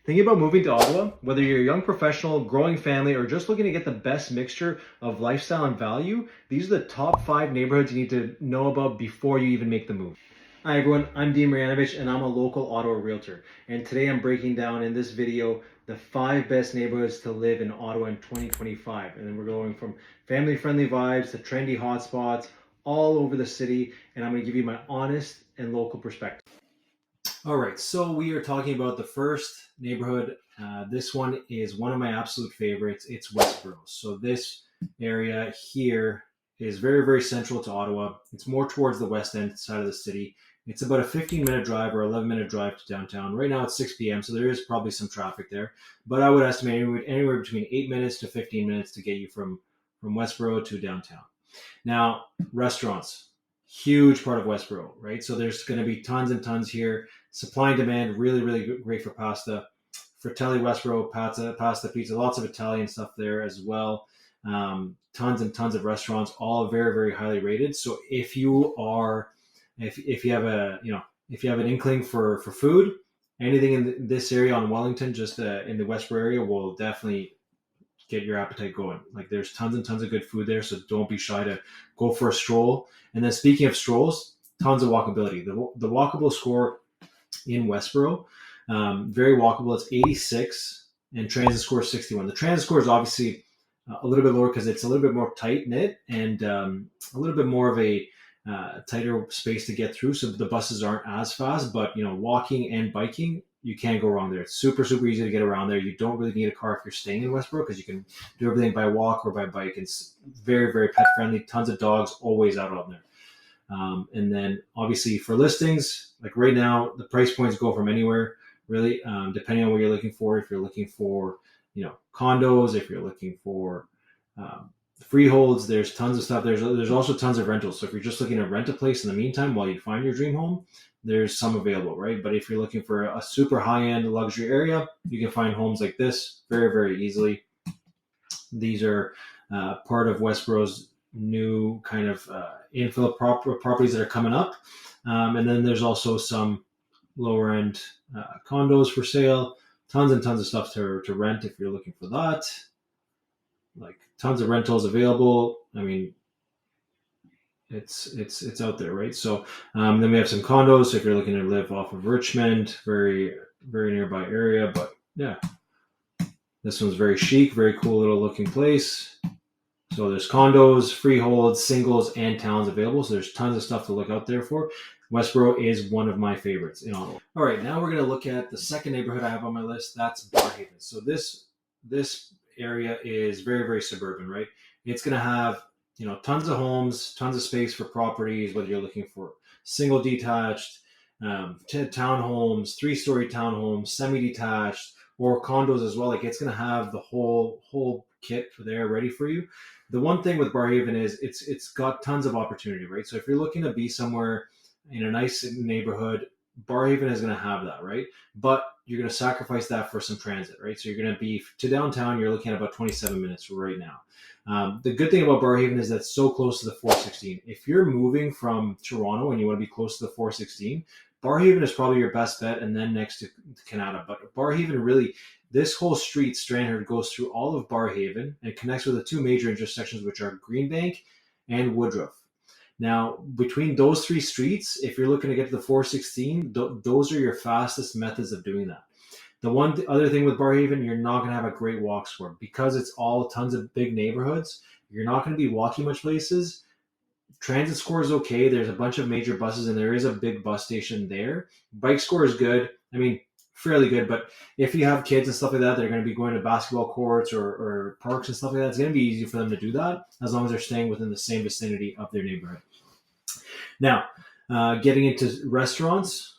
Thinking about moving to Ottawa, whether you're a young professional, growing family, or just looking to get the best mixture of lifestyle and value, these are the top 5 neighborhoods you need to know about before you even make the move. Hi everyone, I'm Marjanovic and I'm a local Ottawa realtor. And today I'm breaking down in this video the 5 best neighborhoods to live in Ottawa in 2025. And then we're going from family-friendly vibes to trendy hotspots all over the city. And I'm going to give you my honest and local perspective. All right, so we are talking about the first neighborhood. This one is one of my absolute favorites. It's Westboro. So this area here is very, very central to Ottawa. It's more towards the west end side of the city. It's about a 15-minute drive or 11-minute drive to downtown. Right now it's 6 p.m., so there is probably some traffic there. But I would estimate anywhere between 8 minutes to 15 minutes to get you from Westboro to downtown. Now, restaurants, huge part of Westboro, right? So there's going to be tons and tons here. Supply and demand, really, really great for pasta. Fratelli Westboro, pasta, pizza, lots of Italian stuff there as well. Tons and tons of restaurants, all very, very highly rated. So if you have an inkling for food, anything in this area on Wellington, just in the Westboro area, will definitely get your appetite going. Like there's tons and tons of good food there, so don't be shy to go for a stroll. And then speaking of strolls, tons of walkability. The walkable score in Westboro, very walkable. It's 86 and transit score is 61. The transit score is obviously a little bit lower because it's a little bit more tight knit and a little bit more of a tighter space to get through. So the buses aren't as fast, but walking and biking, you can't go wrong there. It's super, super easy to get around there. You don't really need a car if you're staying in Westboro because you can do everything by walk or by bike. It's very, very pet friendly. Tons of dogs always out on there. And then obviously for listings, like right now, the price points go from anywhere really, depending on what you're looking for. If you're looking for, condos, if you're looking for freeholds, there's tons of stuff. There's also tons of rentals. So if you're just looking to rent a place in the meantime while you find your dream home, there's some available, right? But if you're looking for a super high-end luxury area, you can find homes like this very, very easily. These are part of Westboro's new kind of infill properties that are coming up. And then there's also some lower end condos for sale, tons and tons of stuff to rent if you're looking for that. Like tons of rentals available. I mean, it's out there, right? So then we have some condos. So if you're looking to live off of Richmond, very, very nearby area, but yeah, this one's very chic, very cool little looking place. So there's condos, freeholds, singles, and towns available. So there's tons of stuff to look out there for. Westboro is one of my favorites in Ottawa. All right, now we're going to look at the second neighborhood I have on my list. That's Barrhaven. So this area is very, very suburban, right? It's going to have, tons of homes, tons of space for properties, whether you're looking for single detached, townhomes, 3-story townhomes, semi-detached, or condos as well. Like it's going to have the whole kit there ready for you. The one thing with Barrhaven is it's got tons of opportunity, right? So if you're looking to be somewhere in a nice neighborhood, Barrhaven is going to have that, right? But you're going to sacrifice that for some transit, right? So you're going to be to downtown, you're looking at about 27 minutes right now. The good thing about Barrhaven is that's so close to the 416. If you're moving from Toronto and you want to be close to the 416, Barrhaven is probably your best bet, and then next to Kanata. But Barrhaven really, this whole street, Strandherd, goes through all of Barrhaven and connects with the 2 major intersections, which are Greenbank and Woodruff. Now, between those 3 streets, if you're looking to get to the 416, those are your fastest methods of doing that. The other thing with Barrhaven, you're not going to have a great walk score because it's all tons of big neighborhoods. You're not going to be walking much places. Transit score is okay. There's a bunch of major buses and there is a big bus station there. Bike score is good. I mean, fairly good. But if you have kids and stuff like that, they're going to be going to basketball courts or parks and stuff like that. It's going to be easy for them to do that as long as they're staying within the same vicinity of their neighborhood. Now, getting into restaurants,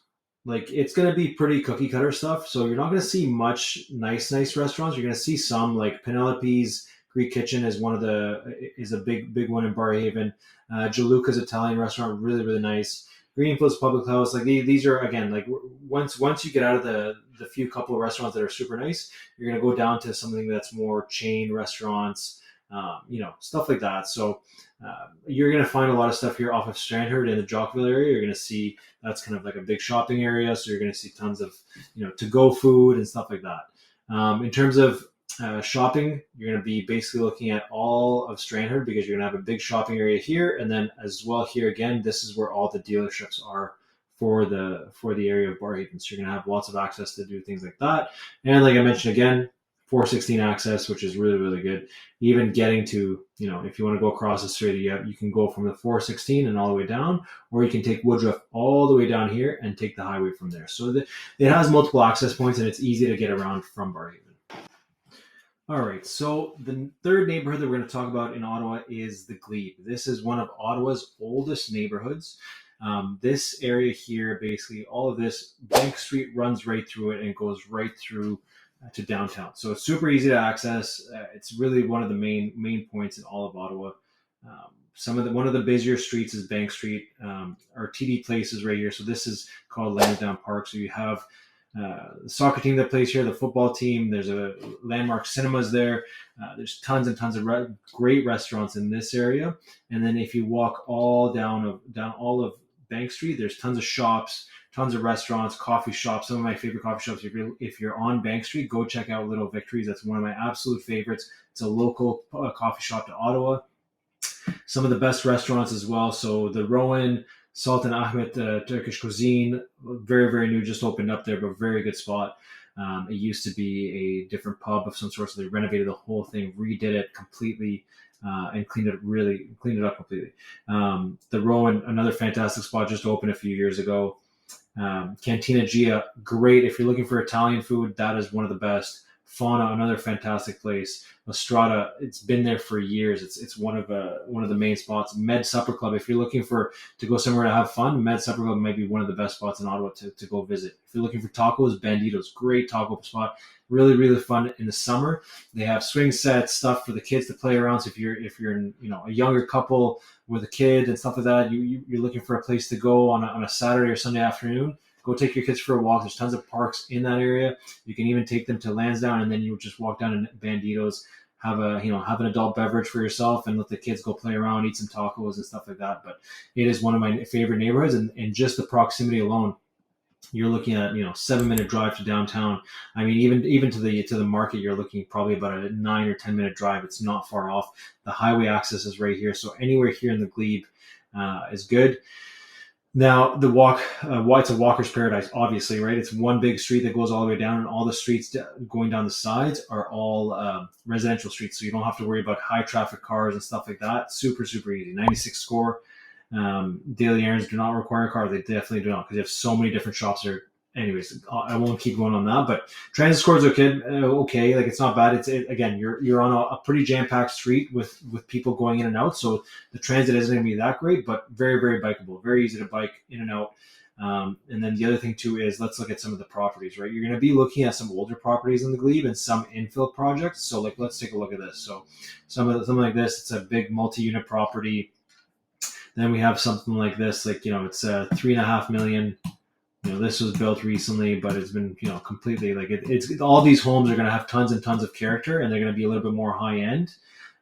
like it's going to be pretty cookie cutter stuff. So you're not going to see much nice restaurants. You're going to see some like Penelope's Greek Kitchen is a big one in Barrhaven. Jaluca's Italian restaurant, really, really nice. Greenfield's Public House, like these are, again, like once you get out of the few couple of restaurants that are super nice, you're going to go down to something that's more chain restaurants, stuff like that. So you're going to find a lot of stuff here off of Strandherd in the Jockville area. You're going to see that's kind of like a big shopping area. So you're going to see tons of, to-go food and stuff like that. In terms of shopping, you're going to be basically looking at all of Strandherd because you're going to have a big shopping area here. And then as well here, again, this is where all the dealerships are for the area of Barrhaven. So you're going to have lots of access to do things like that. And like I mentioned again, 416 access, which is really, really good. Even getting to, if you want to go across the street, you can go from the 416 and all the way down, or you can take Woodruff all the way down here and take the highway from there. So it has multiple access points and it's easy to get around from Barrhaven. All right, so the third neighborhood that we're going to talk about in Ottawa is the Glebe. This is one of Ottawa's oldest neighborhoods. This area here, basically all of this, Bank Street runs right through it and goes right through to downtown. So it's super easy to access. It's really one of the main points in all of Ottawa. One of the busier streets is Bank Street. Our TD Place is right here. So this is called Landown Park. So you have the soccer team that plays here, the football team. There's a Landmark Cinemas there. There's tons and tons of great restaurants in this area. And then if you walk all down all of Bank Street, there's tons of shops, tons of restaurants, coffee shops. Some of my favorite coffee shops, if you're on Bank Street, go check out Little Victories. That's one of my absolute favorites. It's a local coffee shop to Ottawa. Some of the best restaurants as well. So the Rowan, Sultan Ahmed Turkish Cuisine, very, very new, just opened up there, but very good spot. It used to be a different pub of some sort, so they renovated the whole thing, redid it completely, and cleaned it up completely. The Rowan, another fantastic spot, just opened a few years ago. Cantina Gia, great. If you're looking for Italian food, that is one of the best. Fauna, another fantastic place. Estrada, it's been there for years. It's one of the main spots. Med Supper Club, if you're looking to go somewhere to have fun, Med Supper Club might be one of the best spots in Ottawa to go visit. If you're looking for tacos, Banditos, great taco spot. Really, really fun in the summer. They have swing sets, stuff for the kids to play around. So if you're a younger couple with a kid and stuff like that, you're looking for a place to go on a Saturday or Sunday afternoon, go take your kids for a walk. There's tons of parks in that area. You can even take them to Lansdowne, and then you just walk down to Banditos, have an adult beverage for yourself, and let the kids go play around, eat some tacos and stuff like that. But it is one of my favorite neighborhoods, and just the proximity alone, you're looking at 7-minute drive to downtown. I mean, even to the market, you're looking probably about a 9 or 10-minute drive. It's not far off. The highway access is right here, so anywhere here in the Glebe is good. Now, the walk, it's a walker's paradise, obviously, right? It's one big street that goes all the way down, and all the streets going down the sides are all residential streets, so you don't have to worry about high traffic cars and stuff like that. Super, super easy. 96 score. Daily errands do not require a car. They definitely do not, because you have so many different shops there. Anyways, I won't keep going on that, but transit scores are okay. Like, it's not bad. Again, you're on a pretty jam-packed street with people going in and out, so the transit isn't going to be that great, but very, very bikeable, very easy to bike in and out. And then the other thing too is, let's look at some of the properties, right? You're going to be looking at some older properties in the Glebe and some infill projects. So let's take a look at this. So something like this, it's a big multi-unit property. Then we have something like this, it's $3.5 million. This was built recently, but it's been, completely it's all these homes are going to have tons and tons of character, and they're going to be a little bit more high end.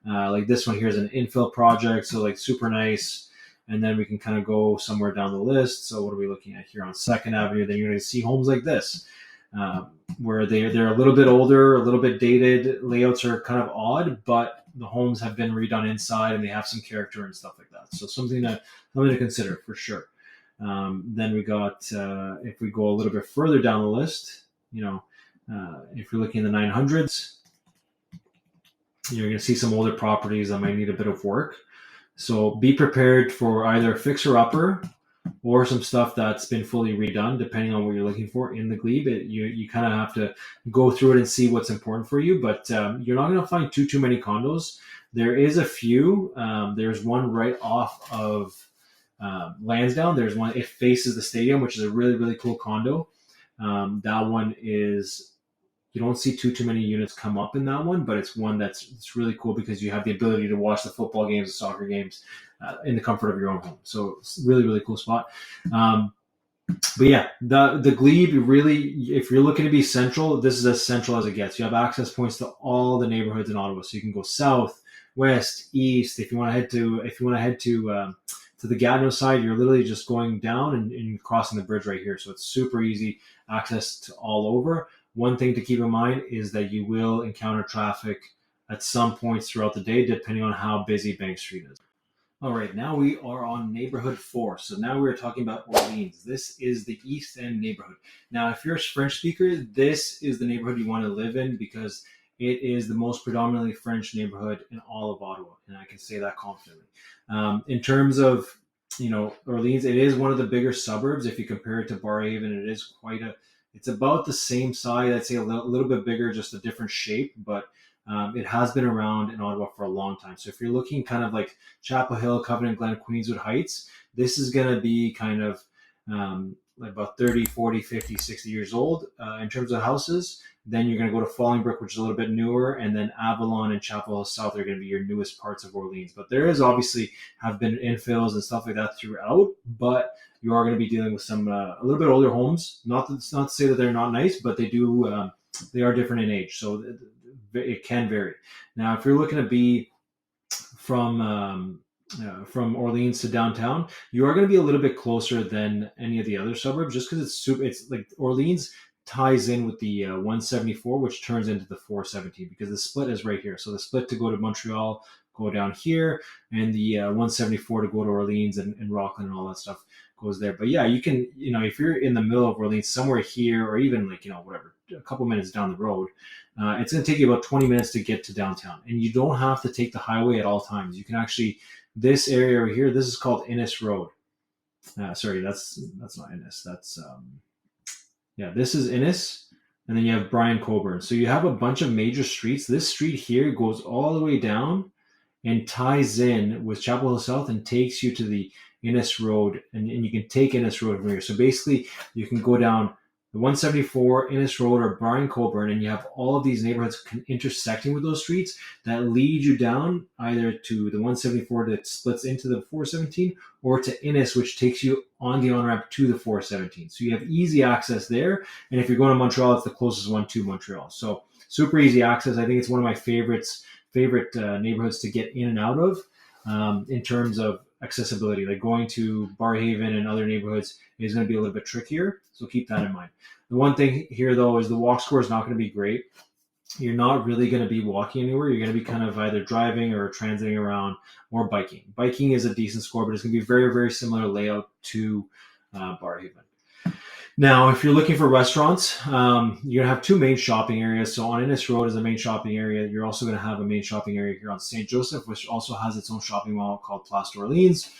Like this one here is an infill project, so super nice. And then we can kind of go somewhere down the list. So what are we looking at here on 2nd Avenue? Then you're going to see homes like this, where they're a little bit older, a little bit dated. Layouts are kind of odd, but the homes have been redone inside and they have some character and stuff like that. So something to consider for sure. Then we got, if we go a little bit further down the list, if you're looking in the 900s, you're going to see some older properties that might need a bit of work. So be prepared for either a fixer-upper or some stuff that's been fully redone, depending on what you're looking for in the Glebe. You kind of have to go through it and see what's important for you, but you're not going to find too many condos. There is a few. There's one right off of Lansdowne. There's one, it faces the stadium, which is a really, really cool condo. That one is, you don't see too many units come up in that one, but it's one it's really cool because you have the ability to watch the football games, the soccer games in the comfort of your own home. So it's really, really cool spot. But yeah, the Glebe, really, if you're looking to be central, this is as central as it gets. You have access points to all the neighborhoods in Ottawa. So you can go south, west, east. If you want to head to the Gatineau side, you're literally just going down and crossing the bridge right here. So it's super easy access to all over. One thing to keep in mind is that you will encounter traffic at some points throughout the day, depending on how busy Bank Street is. All right, now we are on neighborhood 4. So now we're talking about Orleans. This is the East End neighborhood. Now, if you're a French speaker, this is the neighborhood you want to live in because it is the most predominantly French neighborhood in all of Ottawa, and I can say that confidently. In terms of, Orleans, it is one of the bigger suburbs. If you compare it to Barrhaven, it's about the same size. I'd say a little bit bigger, just a different shape, but it has been around in Ottawa for a long time. So if you're looking kind of like Chapel Hill, Covenant Glen, Queenswood Heights, this is going to be kind of like about 30, 40, 50, 60 years old in terms of houses. Then you're going to go to Fallingbrook, which is a little bit newer, and then Avalon and Chapel Hill South are going to be your newest parts of Orleans. But there is obviously have been infills and stuff like that throughout, but you are going to be dealing with some a little bit older homes. Not to say that they're not nice, but they are different in age, so it can vary. Now, if you're looking to be from Orleans to downtown, you are going to be a little bit closer than any of the other suburbs, just because it's like Orleans ties in with the 174, which turns into the 417 because the split is right here. So the split to go to Montreal, go down here, and the 174 to go to Orleans and Rockland and all that stuff goes there. But yeah, you can, if you're in the middle of Orleans, somewhere here, or even like, whatever, a couple minutes down the road, it's going to take you about 20 minutes to get to downtown. And you don't have to take the highway at all times. You can actually, this area over here, this is called Innes Road. Sorry, that's not Innes. This is Innes, and then you have Brian Coburn. So you have a bunch of major streets. This street here goes all the way down and ties in with Chapel Hill South and takes you to the Innes Road, and you can take Innes Road from here. So basically, you can go down the 174, Innes Road, or Brian Coburn, and you have all of these neighborhoods intersecting with those streets that lead you down either to the 174 that splits into the 417 or to Innes, which takes you on the on-ramp to the 417. So you have easy access there. And if you're going to Montreal, it's the closest one to Montreal. So super easy access. I think it's one of my favorite neighborhoods to get in and out of in terms of accessibility. Like going to Barrhaven and other neighborhoods is going to be a little bit trickier. So keep that in mind. The one thing here, though, is the walk score is not going to be great. You're not really going to be walking anywhere. You're going to be kind of either driving or transiting around or biking. Biking is a decent score, but it's going to be very, very similar layout to Barrhaven. Now, if you're looking for restaurants, you're going to have two main shopping areas. So on Innes Road is a main shopping area. You're also going to have a main shopping area here on St. Joseph, which also has its own shopping mall called Place d'Orleans.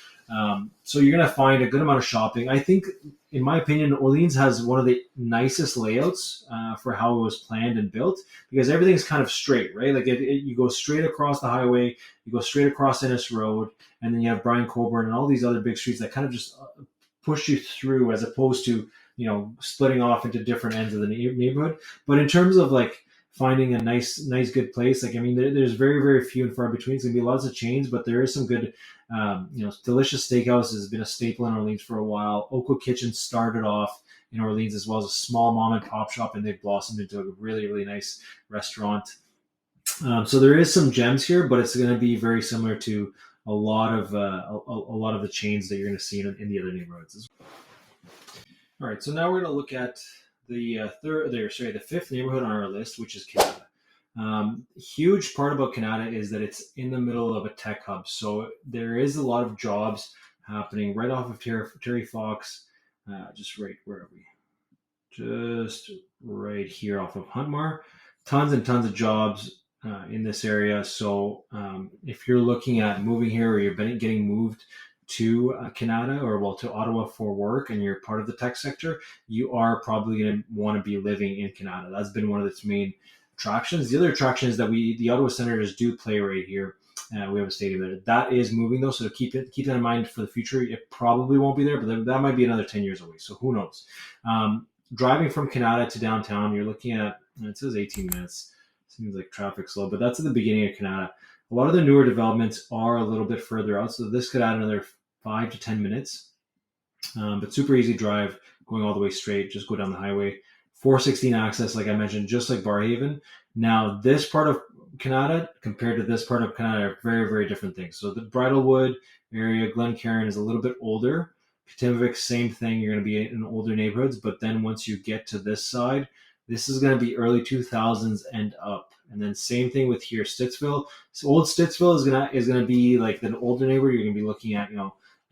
So you're going to find a good amount of shopping. I think, in my opinion, Orleans has one of the nicest layouts for how it was planned and built because everything's kind of straight, right? Like you go straight across the highway, you go straight across Innes Road, and then you have Brian Coburn and all these other big streets that kind of just push you through as opposed to, splitting off into different ends of the neighborhood. But in terms of like finding a nice, good place, there's very, very few and far between. It's going to be lots of chains, but there is some good, Delicious Steakhouse has been a staple in Orleans for a while. Oakwood Kitchen started off in Orleans as well as a small mom and pop shop, and they've blossomed into a really, really nice restaurant. So there is some gems here, but it's going to be very similar to a lot of the chains that you're going to see in the other neighborhoods as well. All right, so now we're going to look at the fifth neighborhood on our list, which is Kanata. Huge part about Kanata is that it's in the middle of a tech hub, so there is a lot of jobs happening right off of Terry Fox. Just right here off of Huntmar. Tons and tons of jobs in this area. So if you're looking at moving here, or you're getting moved to Kanata to Ottawa for work, and you're part of the tech sector, you are probably going to want to be living in Kanata. That's been one of its main attractions. The other attraction is that the Ottawa Senators do play right here. We have a stadium there. That is moving though, so keep that in mind for the future. It probably won't be there, but that might be another 10 years away. So who knows? Driving from Kanata to downtown, you're looking at, it says 18 minutes. Seems like traffic's slow, but that's at the beginning of Kanata. A lot of the newer developments are a little bit further out, so this could add another 5 to 10 minutes. But super easy drive, going all the way straight. Just go down the highway. 416 access, like I mentioned, just like Barrhaven. Now, this part of Kanata compared to this part of Kanata are very, very different things. So the Bridlewood area, Glencairn is a little bit older. Timavik, same thing. You're going to be in older neighborhoods, but then once you get to this side, this is going to be early 2000s and up. And then same thing with here, Stittsville. So old Stittsville is gonna be like the older neighborhood. You're gonna be looking at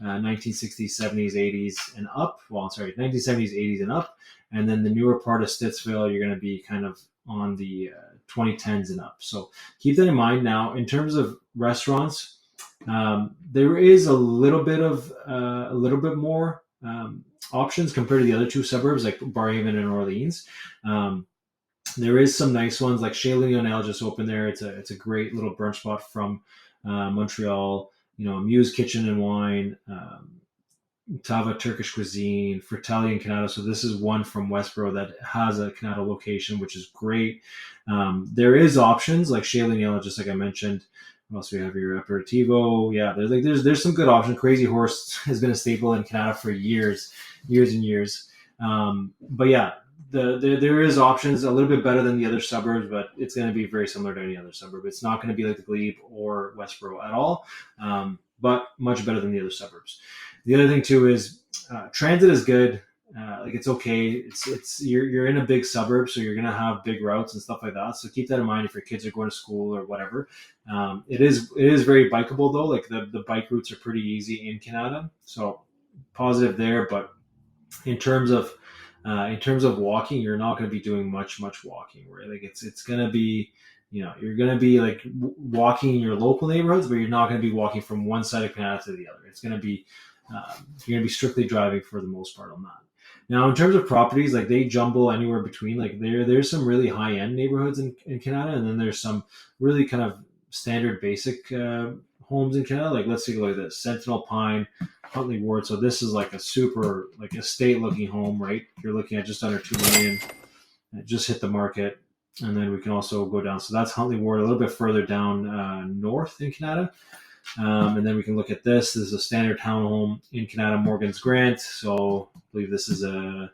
1960s, 70s, 80s, and up. Well, sorry, 1970s, 80s, and up. And then the newer part of Stittsville, you're going to be kind of on the 2010s and up. So keep that in mind. Now, in terms of restaurants, there is a little bit more options compared to the other two suburbs, like Barrhaven and Orleans. There is some nice ones, like Chez Lionel just opened there. It's a great little brunch spot from Montreal. Muse Kitchen and Wine, Tava Turkish Cuisine, Fratelli and Kanata. So this is one from Westboro that has a Kanata location, which is great. There is options like Chez Lionel, just like I mentioned. What else we have here? Aperitivo. Yeah, there's some good options. Crazy Horse has been a staple in Kanata for years and years. But yeah, there is options, a little bit better than the other suburbs, but it's going to be very similar to any other suburb. It's not going to be like the Glebe or Westboro at all, but much better than the other suburbs. The other thing too is transit is good. Like it's okay. You're in a big suburb, so you're going to have big routes and stuff like that. So keep that in mind if your kids are going to school or whatever. It is very bikeable though. Like the bike routes are pretty easy in Kanata, so positive there. But in terms of walking, you're not going to be doing much walking, right? Like it's going to be, you're going to be like walking in your local neighborhoods, but you're not going to be walking from one side of Canada to the other. It's going to be, you're going to be strictly driving for the most part on that. Now, in terms of properties, like they jumble anywhere between, like there's some really high end neighborhoods in Canada, and then there's some really kind of standard basic homes in Canada. Like let's take a look at this Sentinel Pine, Huntley Ward. So this is like a super like estate looking home, right? You're looking at just under $2 million. It just hit the market, and then we can also go down. So that's Huntley Ward, a little bit further down north in Canada. And then we can look at this. This is a standard townhome in Canada, Morgan's Grant. So I believe this is a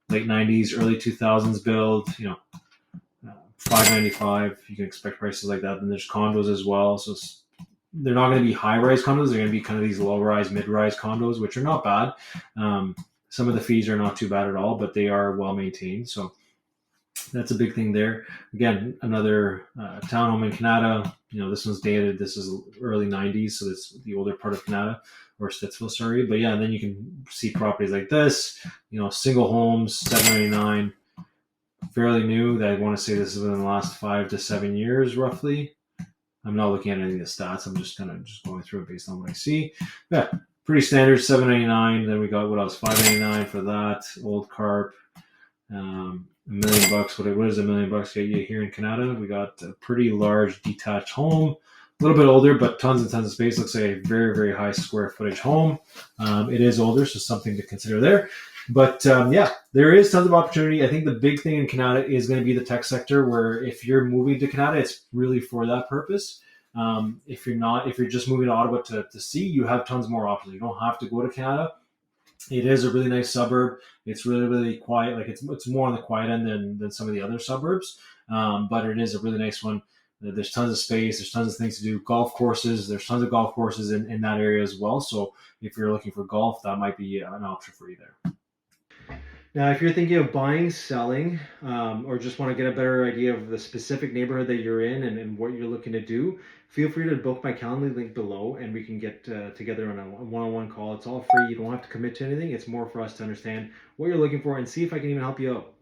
late 90s, early 2000s build. $595. You can expect prices like that. Then there's condos as well. So they're not going to be high-rise condos. They're going to be kind of these low-rise, mid-rise condos, which are not bad. Some of the fees are not too bad at all, but they are well-maintained. So that's a big thing there. Again, another townhome in Kanata. This one's dated. This is early 90s, so it's the older part of Kanata, or Stittsville, sorry. But yeah, then you can see properties like this. Single homes, $799. Fairly new. I want to say this is within the last 5 to 7 years, roughly. I'm not looking at any of the stats. I'm just kind of going through it based on what I see. Yeah, pretty standard, $799. Then we got what else? $599 for that. Old carp. $1 million. What does $1 million get you here in Canada? We got a pretty large detached home, a little bit older, but tons and tons of space. Looks like a very, very high square footage home. It is older, so something to consider there. But yeah, there is tons of opportunity. I think the big thing in Canada is going to be the tech sector, where if you're moving to Canada, it's really for that purpose. If you're just moving to Ottawa to see, you have tons more options. You don't have to go to Canada. It is a really nice suburb. It's really, really quiet. Like it's more on the quiet end than some of the other suburbs. But it is a really nice one. There's tons of space. There's tons of things to do. Golf courses. There's tons of golf courses in that area as well. So if you're looking for golf, that might be an option for you there. Now, if you're thinking of buying, selling, or just want to get a better idea of the specific neighborhood that you're in and what you're looking to do, feel free to book my Calendly link below, and we can get together on a one-on-one call. It's all free. You don't have to commit to anything. It's more for us to understand what you're looking for and see if I can even help you out.